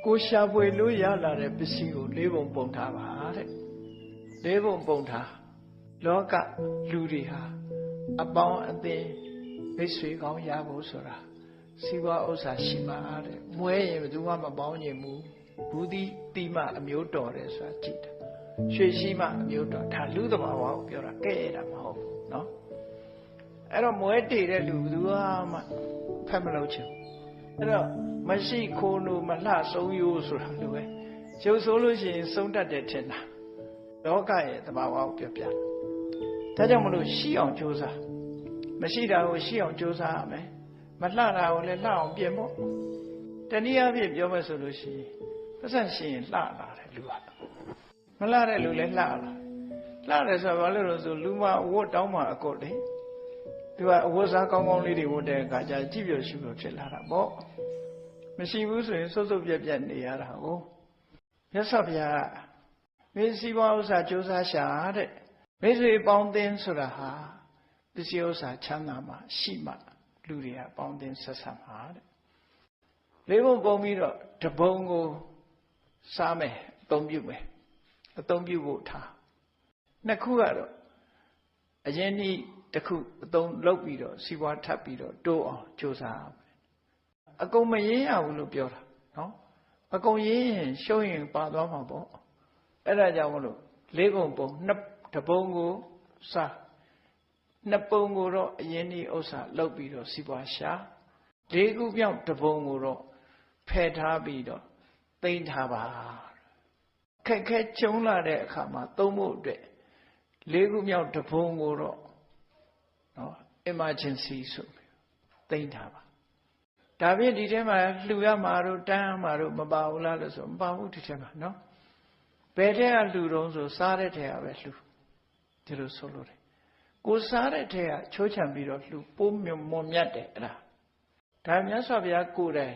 ကိုရှာဖွေလို့ရလာတဲ့ပစ္စည်းကို၄ပုံပုံထားပါတဲ့၄ပုံပုံထားလောကလူတွေဟာအပေါင်းအသင်းမိတ်ဆွေကောင်းရဖို့ဆိုတာစီးပွားဥစ္စာရှိမှာတဲ့မွဲရင်ဘယ်သူမှမပေါင်းရင်ဘူးဒီတိမအမျိုးတော်တယ်ဆိုတာကြည့်တာရွှေရှိမှအမျိုးတော်ဒါလူသဘာဝကိုပြောတာကဲ့ရတာမဟုတ်ဘူးเนาะအဲ့တော့မွဲတည်တဲ့လူဘယ်သူမှဖက်မလို့ချင်အဲ့တော့မရှိခိုးလို့မလှဆုံးရိုးဆိုတာလိုပဲရုပ်ဆိုးလို့ရှိရင်ဆုံးတတ်တယ်ထင်တာလောကရဲ့သဘာဝကိုပြောပြဒါကြောင့်မလို့ရှိအောင်ကြိုးစားမရှိတာကိုရှိအောင်ကြိုးစားရမယ်မလှတာကိုလည်းလှအောင်ပြင်ဖို့တနည်းအားဖြင့်ပြောမယ်ဆိုလို့ရှိရင်ပတ်စံရှိရင်လှလာတယ်လူကမလှတဲ့လူလည်းလှတယ်ဆိုတော့ဘာလို့လဲဆိုလူမအဝတ်တောင်းမှအကုတ်လေသူကအဝတ်စားကောင်းကောင်းလေးတွေဝတ်တဲ့အခါကျကြည့်ပြရှုလို့ဖြစ်လာတာပေါ့မရှိဘူးဆိုရင်စုပ်စုပ်ပြက်ပြက်နေရတာကိုမြတ်စွာဘုရားမင်းစီးပွားဥစ္စာကြိုးစားရှာတဲ့မိတ်ဆွေပေါင်းသင်းဆိုတာဟာပစ္စည်းဥစ္စာချမ်းသာမှရှိမှလူတွေကပေါင်းသင်းဆက်ဆံမှာတဲ့လေးပုံပုံပြီးတော့တပုံကိုစားမယ်အသုံးပြုမယ်အသုံးပြုဖို့ထားနှစ်ခုကတော့အရင်နေ့တစ်ခုအသုံးလုပ်ပြီးတော့စီးပွားထပ်ပြီးတော့တိုးအောင်ကြိုးစားအကုန်မရင်းရဘူးလို့ပြောတာနော်အကုန်ရင်းရင်ရှုံးရင်ပါသွားမှာပေါ့အဲ့ဒါကြောင့်မလို့လေးပုံပုံနှစ်တပုံကိုစားနှစ်ပုံကိုတော့အရင်ဒီဥစ္စာလုပ်ပြီးတော့စီးပွားရှာလေးခုမြောက်တပုံကိုတော့ဖယ်ထားပြီးတော့သိမ်းထားပါခက်ခဲကျုံလာတဲ့အခါမှာသုံးဖို့အတွက်လေးခုမြောက်တပုံကိုတော့နော် emergency ဆိုပြီးသိမ်းထားပါဒါဖြင့်ဒီထဲမှာလှူရမှာတို့တန်းရမှာတို့မပါဘူးလားလို့ဆိုမပါဘူးဒီထဲမှာနော်ဘယ်ထဲကလှူတုံးဆိုစားတဲ့ထဲကပဲလှူဒီလိုဆိုလို့တယ်ကိုစားတဲ့ထဲကချိုးချံပြီးတော့လှူပိုးမြတ်တယ်အဲ့ဒါမြတ်စွာဘုရားကိုယ်တိုင်